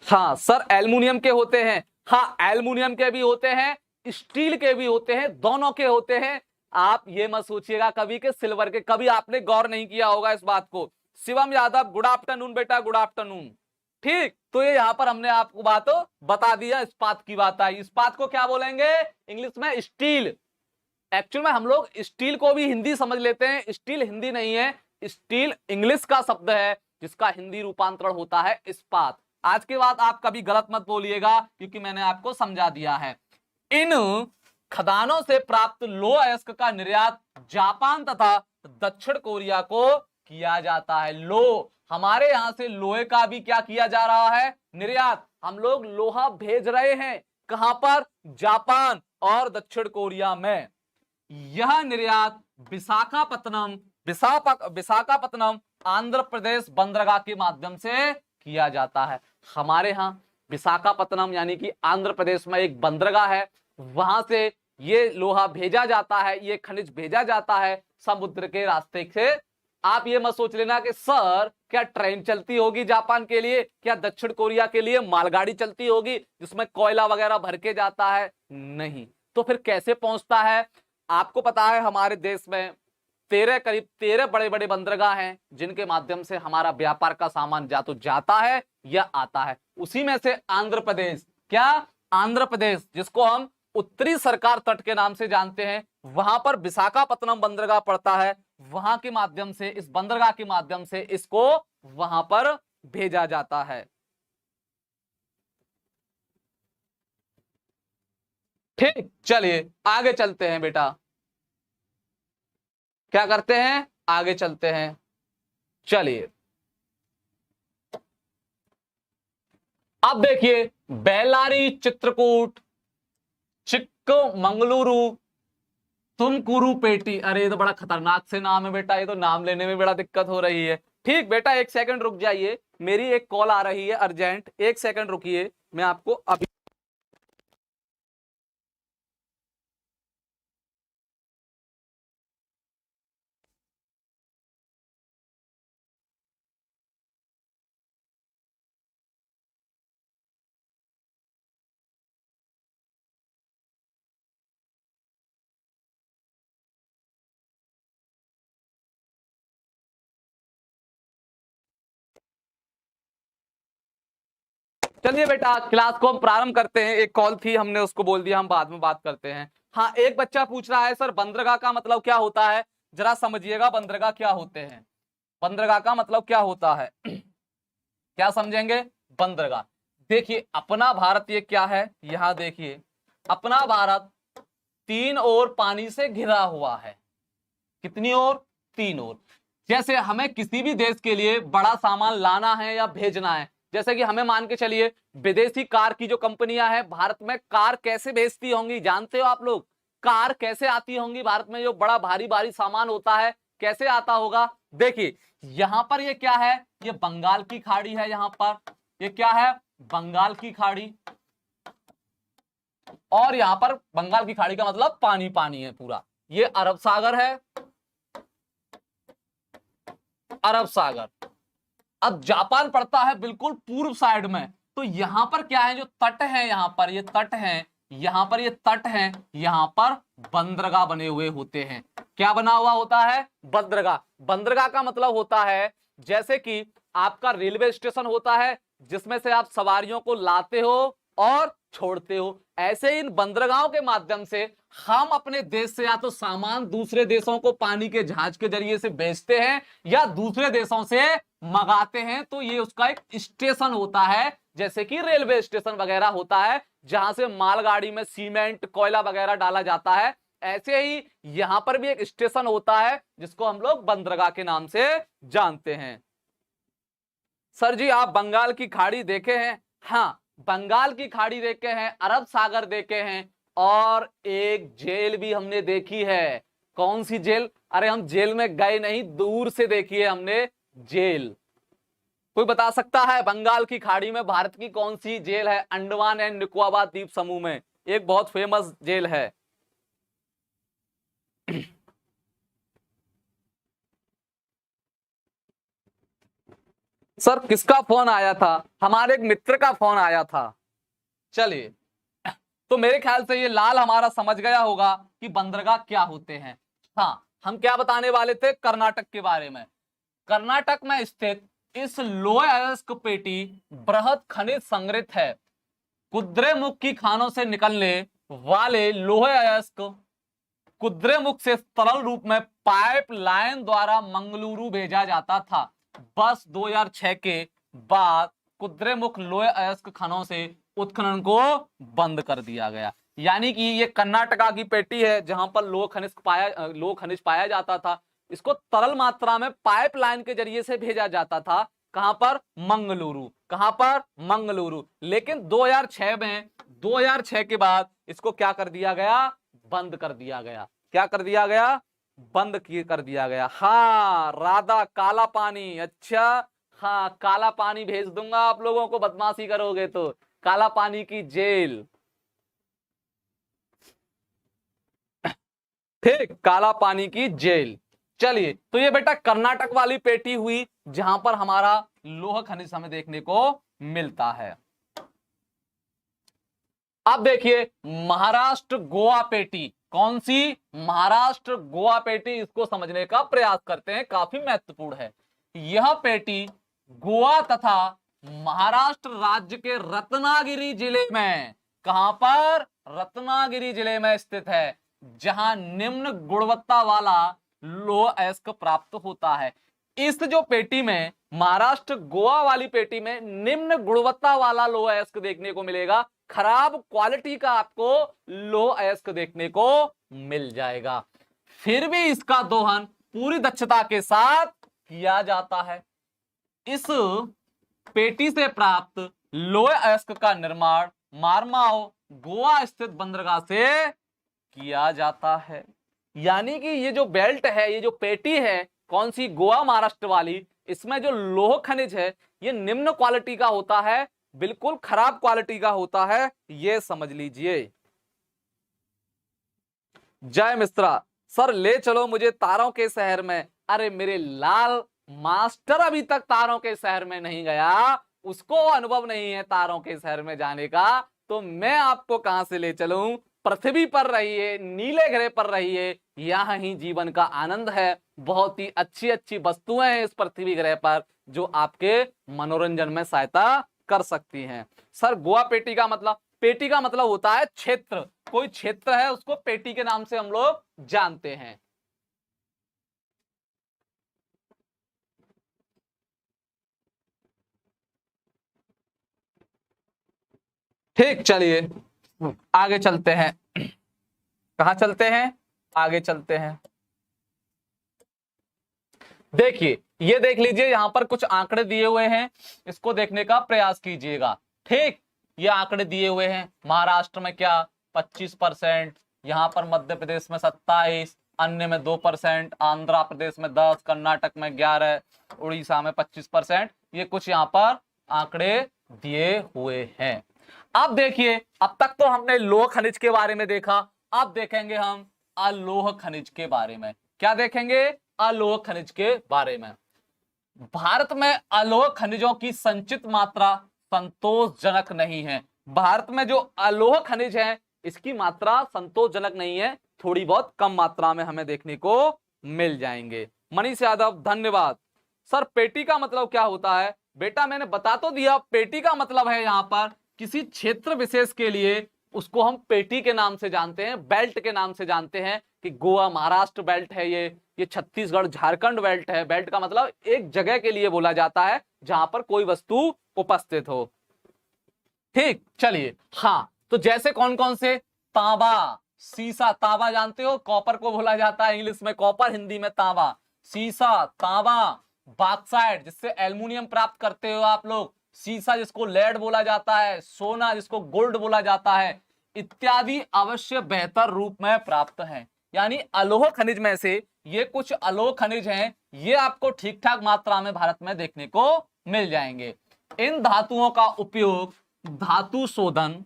हाँ सर, एल्युमिनियम के होते हैं। हाँ, एल्युमिनियम के भी होते हैं, स्टील के भी होते हैं, दोनों के होते हैं। आप ये मत सोचिएगा कभी के सिल्वर के, कभी आपने गौर नहीं किया होगा इस बात को। शिवम यादव, गुड आफ्टरनून बेटा, गुड आफ्टरनून। ठीक, तो ये यहाँ पर हमने आपको बात बता दिया। इस्पात की बात आई। इस्पात को क्या बोलेंगे इंग्लिश में? स्टील। एक्चुअल में हम लोग स्टील को भी हिंदी समझ लेते हैं। स्टील हिंदी नहीं है, स्टील इंग्लिश का शब्द है जिसका हिंदी रूपांतरण होता है इस्पात। आज के बाद आप कभी गलत मत बोलिएगा क्योंकि मैंने आपको समझा दिया है। इन खदानों से प्राप्त लोह अयस्क का निर्यात जापान तथा दक्षिण कोरिया को किया जाता है। लोह, हमारे यहां से लोहे का भी क्या किया जा रहा है? निर्यात। हम लोग लोहा भेज रहे हैं कहां पर? जापान और दक्षिण कोरिया में। यह निर्यात विशाखापत्तनम आंध्र प्रदेश बंदरगाह के माध्यम से किया जाता है। हमारे यहाँ विशाखापत्तनम यानी कि आंध्र प्रदेश में एक बंदरगाह है, वहां से ये लोहा भेजा जाता है, ये खनिज भेजा जाता है समुद्र के रास्ते से। आप ये मत सोच लेना कि सर क्या ट्रेन चलती होगी जापान के लिए, क्या दक्षिण कोरिया के लिए मालगाड़ी चलती होगी जिसमें कोयला वगैरह भर के जाता है। नहीं। तो फिर कैसे पहुंचता है? आपको पता है हमारे देश में करीब 13 बड़े बड़े बंदरगाह हैं जिनके माध्यम से हमारा व्यापार का सामान या तो जाता है या आता है। उसी में से आंध्र प्रदेश, क्या आंध्र प्रदेश जिसको हम उत्तरी सरकार तट के नाम से जानते हैं, वहां पर विशाखापत्तनम बंदरगाह पड़ता है। वहां के माध्यम से, इस बंदरगाह के माध्यम से इसको वहां पर भेजा जाता है। ठीक, चलिए आगे चलते हैं बेटा। क्या करते हैं? आगे चलते हैं। चलिए अब देखिए, बेल्लारी, चित्रकूट, चिक्कमंगलुरु, तुमकुरुपेटी। अरे ये तो बड़ा खतरनाक से नाम है बेटा, ये तो नाम लेने में बड़ा दिक्कत हो रही है। ठीक बेटा, एक सेकंड रुक जाइए, मेरी एक कॉल आ रही है अर्जेंट, एक सेकंड रुकिए, मैं आपको अभी। चलिए बेटा, क्लास को हम प्रारंभ करते हैं। एक कॉल थी, हमने उसको बोल दिया हम बाद में बात करते हैं। हाँ, एक बच्चा पूछ रहा है सर बंदरगाह का मतलब क्या होता है, जरा समझिएगा बंदरगाह क्या होते हैं। बंदरगाह का मतलब क्या होता है क्या समझेंगे? बंदरगाह, देखिए अपना भारत ये क्या है, यहां देखिए अपना भारत 3 ओर पानी से घिरा हुआ है। कितनी ओर? 3 ओर। जैसे हमें किसी भी देश के लिए बड़ा सामान लाना है या भेजना है, जैसे कि हमें मान के चलिए विदेशी कार की जो कंपनियां हैं भारत में कार कैसे भेजती होंगी, जानते हो आप लोग? कार कैसे आती होंगी भारत में, जो बड़ा भारी भारी सामान होता है कैसे आता होगा? देखिए यहां पर ये क्या है, ये बंगाल की खाड़ी है। यहां पर ये क्या है? बंगाल की खाड़ी। और यहां पर बंगाल की खाड़ी का मतलब पानी पानी है पूरा। ये अरब सागर है, अरब सागर। अब जापान पड़ता है बिल्कुल पूर्व साइड में, तो यहां पर क्या है, जो तट है, यहां पर ये तट है, यहां पर ये तट है, यहां पर बंदरगाह बने हुए होते हैं। क्या बना हुआ होता है? बंदरगाह। बंदरगाह का मतलब होता है जैसे कि आपका रेलवे स्टेशन होता है जिसमें से आप सवारियों को लाते हो और छोड़ते हो, ऐसे इन बंदरगाहों के माध्यम से हम अपने देश से या तो सामान दूसरे देशों को पानी के जहाज के जरिए से बेचते हैं या दूसरे देशों से मंगाते हैं। तो ये उसका एक स्टेशन होता है, जैसे कि रेलवे स्टेशन वगैरह होता है जहां से मालगाड़ी में सीमेंट कोयला वगैरह डाला जाता है। ऐसे ही यहां पर भी एक स्टेशन होता है जिसको हम लोग बंदरगाह के नाम से जानते हैं। सर जी आप बंगाल की खाड़ी देखे हैं? हाँ, बंगाल की खाड़ी देखे हैं, अरब सागर देखे हैं, और एक जेल भी हमने देखी है। कौन सी जेल? अरे हम जेल में गए नहीं, दूर से देखी है हमने जेल। कोई बता सकता है बंगाल की खाड़ी में भारत की कौन सी जेल है? अंडमान एंड निकोबार द्वीप समूह में एक बहुत फेमस जेल है। सर किसका फोन आया था? हमारे एक मित्र का फोन आया था। चलिए, तो मेरे ख्याल से ये लाल हमारा समझ गया होगा कि बंदरगाह क्या होते हैं। हाँ, हम क्या बताने वाले थे? कर्नाटक के बारे में। कर्नाटक में स्थित इस लोह अयस्क पेटी बृहद खनिज संग्रहित है। कुद्रेमुख की खानों से निकलने वाले लोह अयस्क कुद्रेमुख से तरल रूप में पाइपलाइन द्वारा मंगलुरु भेजा जाता था। बस 2006 के बाद कुद्रेमुख लोह अयस्क खनों से उत्खनन को बंद कर दिया गया। यानी कि ये कर्नाटका की पेटी है जहां पर लोह खनिज पाया जाता था। इसको तरल मात्रा में पाइपलाइन के जरिए से भेजा जाता था। कहां पर? मंगलुरु। कहां पर? मंगलुरु। लेकिन 2006 के बाद इसको क्या कर दिया गया? बंद कर दिया गया। क्या कर दिया गया? बंद कर दिया गया। हाँ राधा, काला पानी। अच्छा, हाँ काला पानी भेज दूंगा आप लोगों को, बदमाशी करोगे तो। काला पानी की जेल, ठीक, काला पानी की जेल। चलिए, तो ये बेटा कर्नाटक वाली पेटी हुई जहां पर हमारा लोह खनिज हमें देखने को मिलता है। अब देखिए महाराष्ट्र गोवा पेटी, कौन सी? महाराष्ट्र गोवा पेटी, इसको समझने का प्रयास करते हैं, काफी महत्वपूर्ण है। यह पेटी गोवा तथा महाराष्ट्र राज्य के रत्नागिरी जिले में, कहां पर? रत्नागिरी जिले में स्थित है, जहां निम्न गुणवत्ता वाला लोह अयस्क प्राप्त होता है। इस जो पेटी में, महाराष्ट्र गोवा वाली पेटी में निम्न गुणवत्ता वाला लोह अयस्क देखने को मिलेगा, खराब क्वालिटी का आपको लोह अयस्क देखने को मिल जाएगा। फिर भी इसका दोहन पूरी दक्षता के साथ किया जाता है। इस पेटी से प्राप्त लोह अयस्क का निर्माण मारमाओ गोवा स्थित बंदरगाह से किया जाता है। यानी कि ये जो बेल्ट है, ये जो पेटी है, कौन सी? गोवा महाराष्ट्र वाली, इसमें जो लोह खनिज है ये निम्न क्वालिटी का होता है, बिल्कुल खराब क्वालिटी का होता है, ये समझ लीजिए। जय मिश्रा, सर ले चलो मुझे तारों के शहर में। अरे मेरे लाल, मास्टर अभी तक तारों के शहर में नहीं गया, उसको अनुभव नहीं है तारों के शहर में जाने का, तो मैं आपको कहां से ले चलूं? पृथ्वी पर रहिए, नीले ग्रह पर रहिए, यहां ही जीवन का आनंद है। बहुत ही अच्छी अच्छी वस्तुएं हैं इस पृथ्वी ग्रह पर जो आपके मनोरंजन में सहायता कर सकती हैं। सर गोवा पेटी का मतलब? पेटी का मतलब होता है क्षेत्र, कोई क्षेत्र है उसको पेटी के नाम से हम लोग जानते हैं। ठीक, चलिए आगे चलते हैं। कहां चलते हैं? आगे चलते हैं। देखिए, ये देख लीजिए, यहां पर कुछ आंकड़े दिए हुए हैं, इसको देखने का प्रयास कीजिएगा। ठीक, ये आंकड़े दिए हुए हैं। महाराष्ट्र में क्या? 25%, यहां पर मध्य प्रदेश में 27%, अन्य में 2%, आंध्र प्रदेश में 10%, कर्नाटक में 11%, उड़ीसा में 25%। ये कुछ यहां पर आंकड़े दिए हुए हैं। अब देखिए, अब तक तो हमने लोह खनिज के बारे में देखा, अब देखेंगे हम अलोह खनिज के बारे में। क्या देखेंगे? अलोह खनिज के बारे में। भारत में अलोह खनिजों की संचित मात्रा संतोषजनक नहीं है। भारत में जो अलोह खनिज है इसकी मात्रा संतोषजनक नहीं है, थोड़ी बहुत कम मात्रा में हमें देखने को मिल जाएंगे। मनीष यादव, धन्यवाद। सर पेटी का मतलब क्या होता है? बेटा मैंने बता तो दिया, पेटी का मतलब है यहां पर किसी क्षेत्र विशेष के लिए उसको हम पेटी के नाम से जानते हैं, बेल्ट के नाम से जानते हैं कि गोवा महाराष्ट्र बेल्ट है, ये छत्तीसगढ़ झारखंड बेल्ट है। बेल्ट का मतलब एक जगह के लिए बोला जाता है जहां पर कोई वस्तु उपस्थित हो। ठीक, चलिए। हाँ, तो जैसे कौन कौन से? तांबा, सीसा, तांबा जानते हो, कॉपर को बोला जाता है इंग्लिश में कॉपर, हिंदी में तांबा। सीसा, तांबा, बॉक्साइट जिससे एल्युमिनियम प्राप्त करते हो आप लोग, सीसा जिसको लेड बोला जाता है, सोना जिसको गोल्ड बोला जाता है, इत्यादि अवश्य बेहतर रूप में प्राप्त है। यानी अलोह खनिज में से ये कुछ अलोह खनिज हैं, ये आपको ठीक ठाक मात्रा में भारत में देखने को मिल जाएंगे। इन धातुओं का उपयोग धातु शोधन,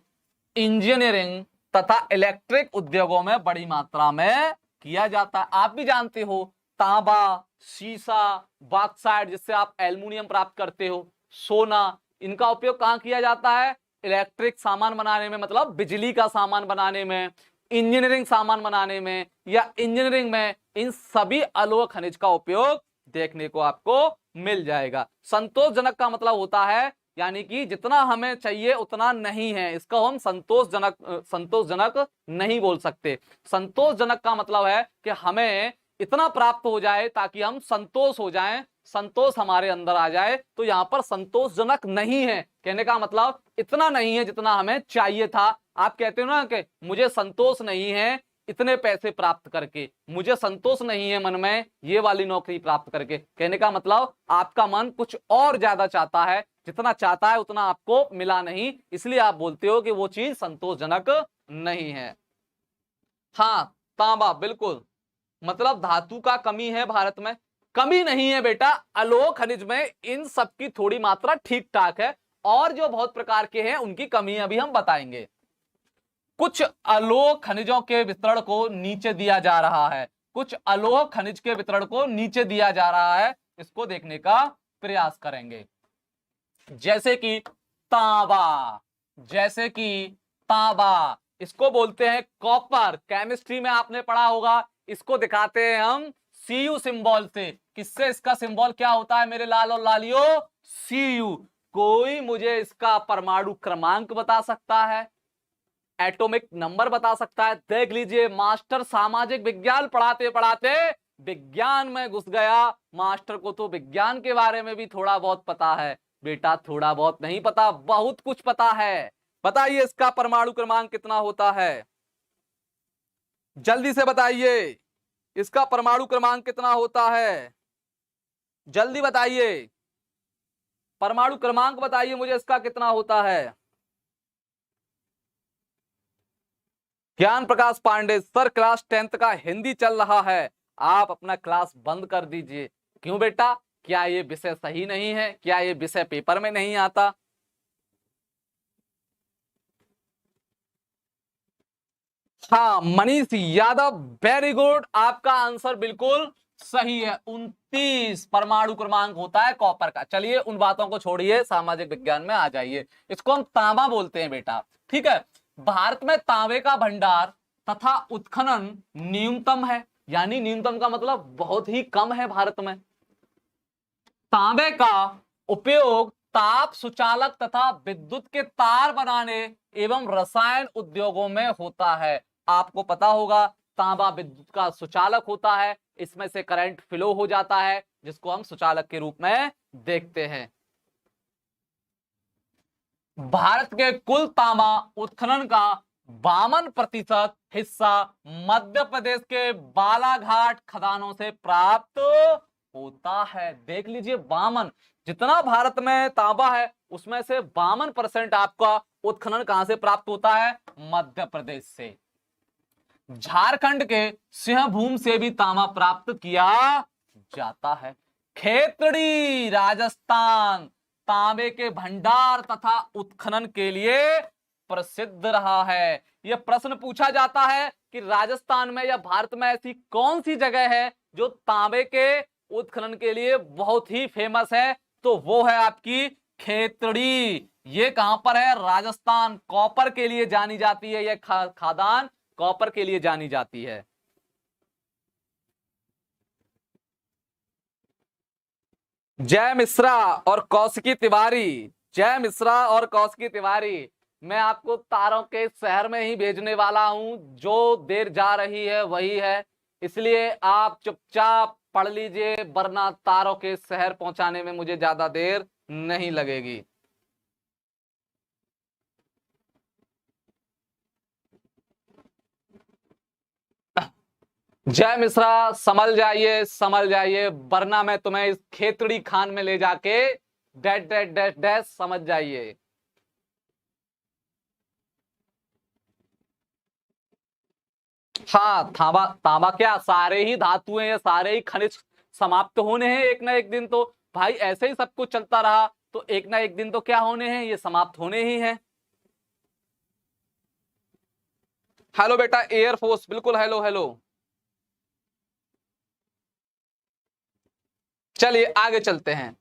इंजीनियरिंग तथा इलेक्ट्रिक उद्योगों में बड़ी मात्रा में किया जाता है। आप भी जानते हो तांबा, सीसा, बॉक्साइट जिससे आप एल्युमिनियम प्राप्त करते हो, सोना, इनका उपयोग कहां किया जाता है? इलेक्ट्रिक सामान बनाने में, मतलब बिजली का सामान बनाने में, इंजीनियरिंग सामान बनाने में या इंजीनियरिंग में, इन सभी अलोह खनिज का उपयोग देखने को आपको मिल जाएगा। संतोषजनक का मतलब होता है यानी कि जितना हमें चाहिए उतना नहीं है, इसको हम संतोषजनक नहीं बोल सकते। संतोषजनक का मतलब है कि हमें इतना प्राप्त हो जाए ताकि हम संतोष हो जाएं, संतोष हमारे अंदर आ जाए। तो यहां पर संतोषजनक नहीं है कहने का मतलब इतना नहीं है जितना हमें चाहिए था। आप कहते हो ना कि मुझे संतोष नहीं है इतने पैसे प्राप्त करके, मुझे संतोष नहीं है मन में ये वाली नौकरी प्राप्त करके, कहने का मतलब आपका मन कुछ और ज्यादा चाहता है, जितना चाहता है उतना आपको मिला नहीं, इसलिए आप बोलते हो कि वो चीज संतोषजनक नहीं है। हाँ, तांबा, बिल्कुल, मतलब धातु का कमी है भारत में। कमी नहीं है बेटा, अलोह खनिज में इन सब की थोड़ी मात्रा ठीक ठाक है, और जो बहुत प्रकार के हैं उनकी कमी अभी हम बताएंगे। कुछ अलोह खनिजों के वितरण को नीचे दिया जा रहा है, कुछ अलोह खनिज के वितरण को नीचे दिया जा रहा है, इसको देखने का प्रयास करेंगे। जैसे कि तांबा, जैसे कि तांबा, इसको बोलते हैं कॉपर। केमिस्ट्री में आपने पढ़ा होगा। इसको दिखाते हैं हम Cu सिंबल से। किससे? इसका सिंबल क्या होता है मेरे लाल और लालियो? Cu। कोई मुझे इसका परमाणु क्रमांक बता सकता है? एटॉमिक नंबर बता सकता है? देख लीजिए, मास्टर सामाजिक विज्ञान पढ़ाते पढ़ाते विज्ञान में घुस गया। मास्टर को तो विज्ञान के बारे में भी थोड़ा बहुत पता है। बेटा थोड़ा बहुत नहीं पता, बहुत कुछ पता है। बताइए इसका परमाणु क्रमांक कितना होता है? जल्दी से बताइए, इसका परमाणु क्रमांक कितना होता है? जल्दी बताइए, परमाणु क्रमांक बताइए मुझे, इसका कितना होता है? ज्ञान प्रकाश पांडे सर, क्लास 10th का हिंदी चल रहा है, आप अपना क्लास बंद कर दीजिए। क्यों बेटा? क्या ये विषय सही नहीं है? क्या ये विषय पेपर में नहीं आता? हाँ, मनीष यादव, वेरी गुड, आपका आंसर बिल्कुल सही है। 29 परमाणु क्रमांक होता है कॉपर का। चलिए उन बातों को छोड़िए, सामाजिक विज्ञान में आ जाइए। इसको हम तांबा बोलते हैं बेटा, ठीक है। भारत में तांबे का भंडार तथा उत्खनन न्यूनतम है, यानी न्यूनतम का मतलब बहुत ही कम है भारत में। तांबे का उपयोग ताप सुचालक तथा विद्युत के तार बनाने एवं रसायन उद्योगों में होता है। आपको पता होगा तांबा विद्युत का सुचालक होता है, इसमें से करंट फ्लो हो जाता है, जिसको हम सुचालक के रूप में देखते हैं। भारत के कुल तांबा उत्खनन का 52% हिस्सा मध्य प्रदेश के बालाघाट खदानों से प्राप्त होता है। देख लीजिए, 52, जितना भारत में तांबा है उसमें से 52% आपका उत्खनन कहां से प्राप्त होता है? मध्य प्रदेश से। झारखंड के सिंहभूम से भी तांबा प्राप्त किया जाता है। खेतड़ी राजस्थान तांबे के भंडार तथा उत्खनन के लिए प्रसिद्ध रहा है। यह प्रश्न पूछा जाता है कि राजस्थान में या भारत में ऐसी कौन सी जगह है जो तांबे के उत्खनन के लिए बहुत ही फेमस है, तो वो है आपकी खेतड़ी। ये कहां पर है? राजस्थान। कॉपर के लिए जानी जाती है, यह खादान कॉपर के लिए जानी जाती है। जय मिश्रा और कौशिकी तिवारी, जय मिश्रा और कौशिकी तिवारी, मैं आपको तारों के शहर में ही भेजने वाला हूं। जो देर जा रही है वही है, इसलिए आप चुपचाप पढ़ लीजिए, वरना तारों के शहर पहुंचाने में मुझे ज्यादा देर नहीं लगेगी। जय मिश्रा, संभल जाइए संभल जाइए, वरना मैं तुम्हें इस खेतड़ी खान में ले जाके डैश डैश डैश डैश, समझ जाइए। हाँ, तांबा तांबा क्या, सारे ही धातुएं या सारे ही खनिज समाप्त होने हैं एक ना एक दिन। तो भाई ऐसे ही सब कुछ चलता रहा तो एक ना एक दिन तो क्या होने हैं? ये समाप्त होने ही हैं। हेलो बेटा एयरफोर्स, बिल्कुल हेलो हेलो। चलिए आगे चलते हैं।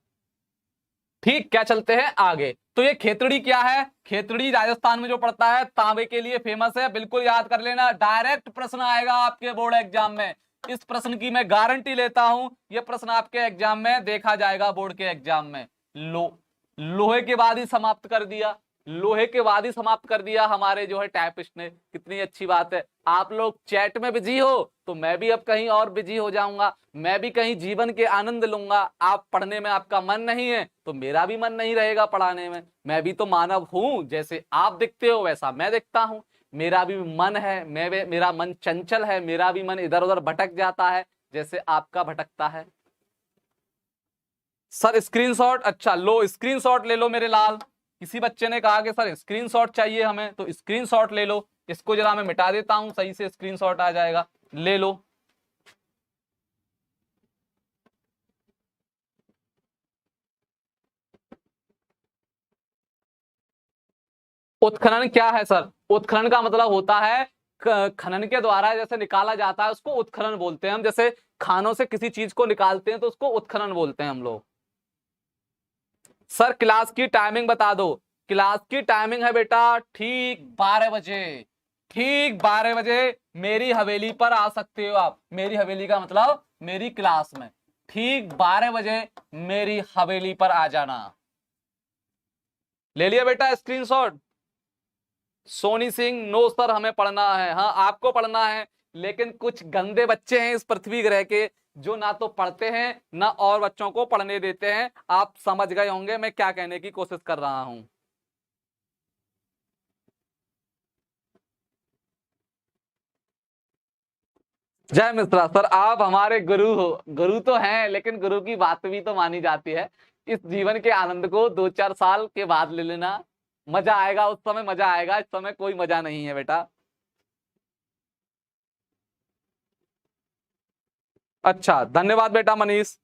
ठीक, क्या चलते हैं आगे। तो ये खेतड़ी क्या है? खेतड़ी राजस्थान में जो पड़ता है, तांबे के लिए फेमस है। बिल्कुल याद कर लेना, डायरेक्ट प्रश्न आएगा आपके बोर्ड एग्जाम में। इस प्रश्न की मैं गारंटी लेता हूं, यह प्रश्न आपके एग्जाम में देखा जाएगा बोर्ड के एग्जाम में। लोहे के बाद ही समाप्त कर दिया, लोहे के बाद ही समाप्त कर दिया हमारे जो है टाइपिस्ट ने। कितनी अच्छी बात है। आप लोग चैट में बिजी हो तो मैं भी अब कहीं और बिजी हो जाऊंगा, मैं भी कहीं जीवन के आनंद लूंगा। आप पढ़ने में आपका मन नहीं है तो मेरा भी मन नहीं रहेगा पढ़ाने में। मैं भी तो मानव हूं, जैसे आप दिखते हो वैसा मैं दिखता हूं। मेरा भी मन है, मेरा मन चंचल है, मेरा भी मन इधर उधर भटक जाता है जैसे आपका भटकता है। सर स्क्रीनशॉट, अच्छा लो स्क्रीनशॉट ले लो मेरे लाल। किसी बच्चे ने कहा कि सर स्क्रीनशॉट चाहिए हमें, तो स्क्रीनशॉट ले लो। इसको जरा मैं मिटा देता हूं, सही से स्क्रीनशॉट आ जाएगा, ले लो। उत्खनन क्या है सर? उत्खनन का मतलब होता है खनन के द्वारा जैसे निकाला जाता है उसको उत्खनन बोलते हैं हम। जैसे खानों से किसी चीज को निकालते हैं तो उसको उत्खनन बोलते हैं हम लोग। सर क्लास की टाइमिंग बता दो। क्लास की टाइमिंग है बेटा ठीक 12 बजे। ठीक 12 बजे मेरी हवेली पर आ सकते हो आप। मेरी हवेली का मतलब मेरी क्लास में ठीक 12 बजे मेरी हवेली पर आ जाना। ले लिया बेटा screenshot. Soni Singh, no sir हमें पढ़ना है। हाँ आपको पढ़ना है, लेकिन कुछ गंदे बच्चे हैं इस पृथ्वी ग्रह के जो ना तो पढ़ते हैं ना और बच्चों को पढ़ने देते हैं। आप समझ गए होंगे मैं क्या कहने की कोशिश कर रहा हूं। जय मिश्रा सर, आप हमारे गुरु हो। गुरु तो हैं, लेकिन गुरु की बात भी तो मानी जाती है। इस जीवन के आनंद को 2-4 साल के बाद ले लेना। मजा आएगा उस समय, मजा आएगा, इस समय कोई मजा नहीं है बेटा। अच्छा धन्यवाद बेटा मनीष।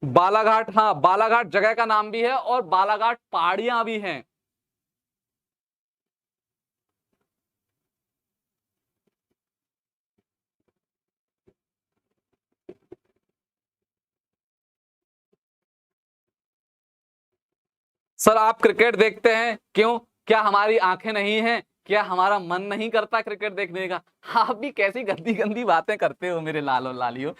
बालाघाट, हाँ बालाघाट जगह का नाम भी है और बालाघाट पहाड़ियां भी हैं। सर आप क्रिकेट देखते हैं क्यों? क्या हमारी आंखें नहीं हैं? क्या हमारा मन नहीं करता क्रिकेट देखने का? आप भी कैसी गंदी गंदी बातें करते हो मेरे लालो लालियो।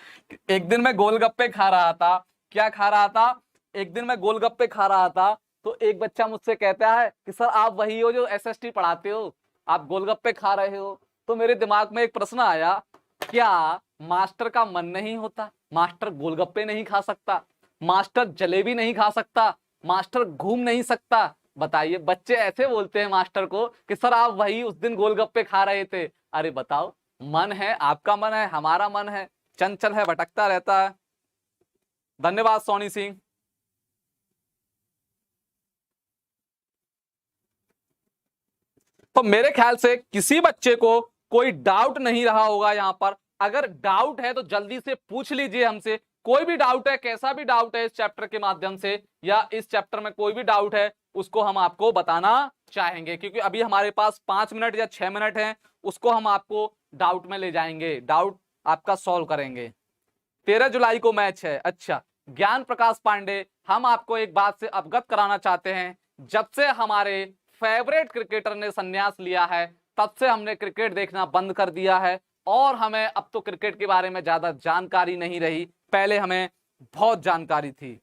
एक दिन मैं गोलगप्पे खा रहा था। क्या खा रहा था? एक दिन मैं गोलगप्पे खा रहा था, तो एक बच्चा मुझसे कहता है कि सर आप वही हो जो एसएसटी पढ़ाते हो, आप गोलगप्पे खा रहे हो। तो मेरे दिमाग में एक प्रश्न आया, क्या मास्टर का मन नहीं होता? मास्टर गोलगप्पे नहीं खा सकता? मास्टर जलेबी नहीं खा सकता? मास्टर घूम नहीं सकता? बताइए, बच्चे ऐसे बोलते हैं मास्टर को कि सर आप वही उस दिन गोलगप्पे खा रहे थे। अरे बताओ, मन है, आपका मन है, हमारा मन है, चंचल है, भटकता रहता है। धन्यवाद सोनी सिंह। तो मेरे ख्याल से किसी बच्चे को कोई डाउट नहीं रहा होगा यहाँ पर। अगर डाउट है तो जल्दी से पूछ लीजिए हमसे। कोई भी डाउट है, कैसा भी डाउट है इस चैप्टर के माध्यम से, या इस चैप्टर में कोई भी डाउट है, उसको हम आपको बताना चाहेंगे, क्योंकि अभी हमारे पास 5 मिनट या 6 मिनट हैं। उसको हम आपको डाउट में ले जाएंगे, डाउट आपका सॉल्व करेंगे। 13 जुलाई को मैच है। अच्छा ज्ञान प्रकाश पांडे, हम आपको एक बात से अवगत कराना चाहते हैं। जब से हमारे फेवरेट क्रिकेटर ने संन्यास लिया है, तब से हमने क्रिकेट देखना बंद कर दिया है, और हमें अब तो क्रिकेट के बारे में ज्यादा जानकारी नहीं रही। पहले हमें बहुत जानकारी थी।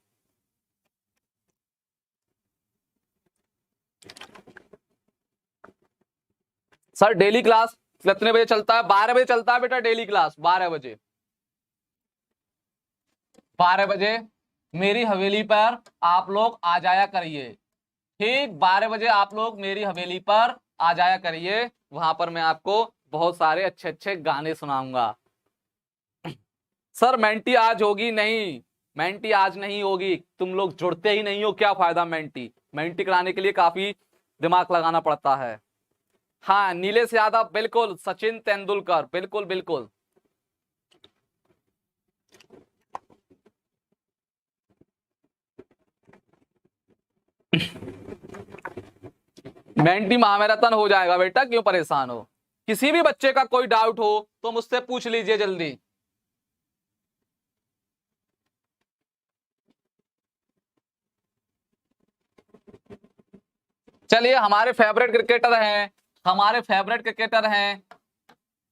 सर डेली क्लास कितने बजे चलता है? 12 बजे चलता है बेटा डेली क्लास, 12 बजे। 12 बजे मेरी हवेली पर आप लोग आ जाया करिए। ठीक 12 बजे आप लोग मेरी हवेली पर आ जाया करिए। वहां पर मैं आपको बहुत सारे अच्छे अच्छे गाने सुनाऊंगा। सर मेंटी आज होगी नहीं, मेंटी आज नहीं होगी। तुम लोग जुड़ते ही नहीं हो, क्या फायदा मेंटी? मेंटी कराने के लिए काफी दिमाग लगाना पड़ता है। हाँ नीलेश यादव, बिल्कुल सचिन तेंदुलकर, बिल्कुल बिल्कुल। मेंटी महामैराथन हो जाएगा बेटा, क्यों परेशान हो? किसी भी बच्चे का कोई डाउट हो तो मुझसे पूछ लीजिए जल्दी। चलिए हमारे फेवरेट क्रिकेटर हैं, हमारे फेवरेट क्रिकेटर हैं।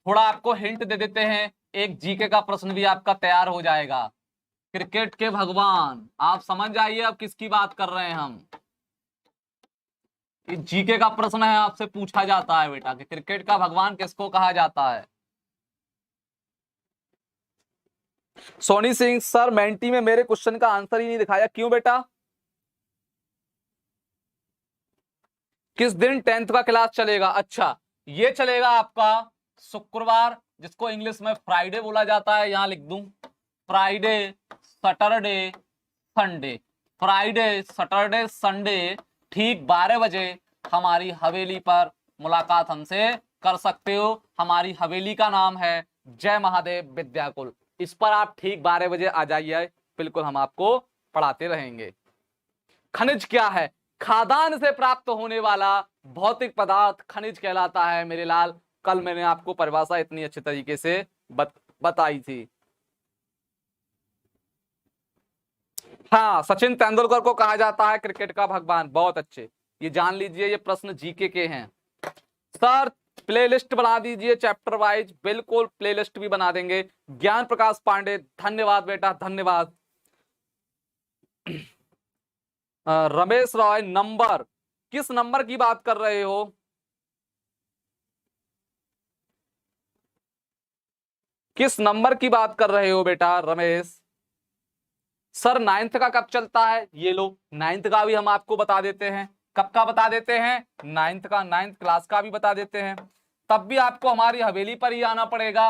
थोड़ा आपको हिंट दे देते हैं, एक जीके का प्रश्न भी आपका तैयार हो जाएगा। क्रिकेट के भगवान, आप समझ जाइए अब किसकी बात कर रहे हैं हम। जीके का प्रश्न है, आपसे पूछा जाता है बेटा कि क्रिकेट का भगवान किसको कहा जाता है। सोनी सिंह, सर मेंटी में मेरे क्वेश्चन का आंसर ही नहीं दिखाया, क्यों बेटा? किस दिन 10th का क्लास चलेगा? अच्छा ये चलेगा आपका शुक्रवार, जिसको इंग्लिश में फ्राइडे बोला जाता है। यहां लिख दूं Friday, Saturday, Sunday. Friday Saturday Sunday ठीक 12 बजे हमारी हवेली पर मुलाकात हमसे कर सकते हो। हमारी हवेली का नाम है जय महादेव विद्याकुल। इस पर आप ठीक 12 बजे आ जाइए, बिल्कुल हम आपको पढ़ाते रहेंगे। खनिज क्या है? खादान से प्राप्त होने वाला भौतिक पदार्थ खनिज कहलाता है मेरे लाल। कल मैंने आपको परिभाषा इतनी अच्छे तरीके से बताई थी। हाँ, सचिन तेंदुलकर को कहा जाता है क्रिकेट का भगवान। बहुत अच्छे, ये जान लीजिए, ये प्रश्न जीके के हैं। सर प्लेलिस्ट बना दीजिए चैप्टर वाइज। बिल्कुल प्लेलिस्ट भी बना देंगे। ज्ञान प्रकाश पांडे, धन्यवाद बेटा, धन्यवाद। रमेश रॉय, नंबर, किस नंबर की बात कर रहे हो? किस नंबर की बात कर रहे हो बेटा रमेश? सर नाइन्थ का कब चलता है? ये लो, नाइन्थ का भी हम आपको बता देते हैं। कब का बता देते हैं? नाइन्थ का, नाइन्थ क्लास का भी बता देते हैं। तब भी आपको हमारी हवेली पर ही आना पड़ेगा।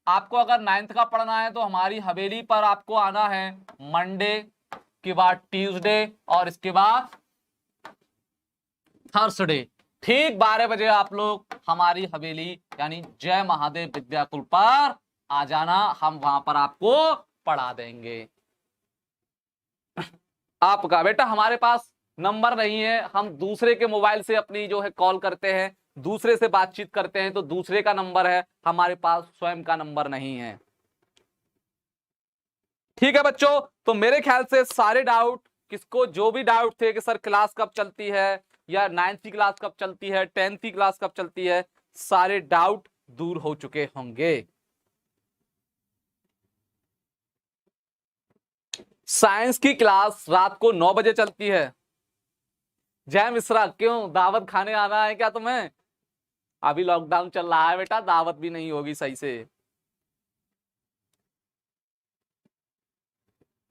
आपको अगर नाइन्थ का पढ़ना है तो हमारी हवेली पर आपको आना है मंडे के बाद ट्यूसडे और इसके बाद थर्सडे। ठीक 12 बजे आप लोग हमारी हवेली यानी जय महादेव विद्याकुल पर आ जाना। हम वहां पर आपको पढ़ा देंगे। आपका बेटा हमारे पास नंबर नहीं है, हम दूसरे के मोबाइल से अपनी जो है कॉल करते हैं, दूसरे से बातचीत करते हैं, तो दूसरे का नंबर है, हमारे पास स्वयं का नंबर नहीं है। ठीक है बच्चों, तो मेरे ख्याल से सारे डाउट, किसको जो भी डाउट थे कि सर क्लास कब चलती है या 9th की क्लास कब चलती है, 10th की क्लास कब चलती है, सारे डाउट दूर हो चुके होंगे। साइंस की क्लास रात को 9 बजे चलती है। जय मिश्रा, क्यों दावत खाने आना है क्या तुम्हें? अभी लॉकडाउन चल रहा है बेटा, दावत भी नहीं होगी सही से।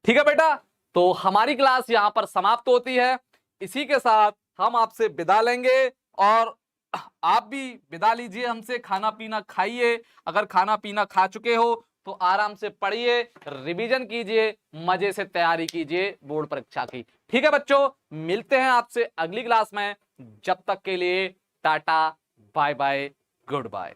ठीक है बेटा, तो हमारी क्लास यहां पर समाप्त होती है। इसी के साथ हम आपसे विदा लेंगे और आप भी विदा लीजिए हमसे। खाना पीना खाइए, अगर खाना पीना खा चुके हो तो आराम से पढ़िए, रिवीजन कीजिए, मजे से तैयारी कीजिए बोर्ड परीक्षा की। ठीक है बच्चों, मिलते हैं आपसे अगली क्लास में। जब तक के लिए tata, bye bye, good bye.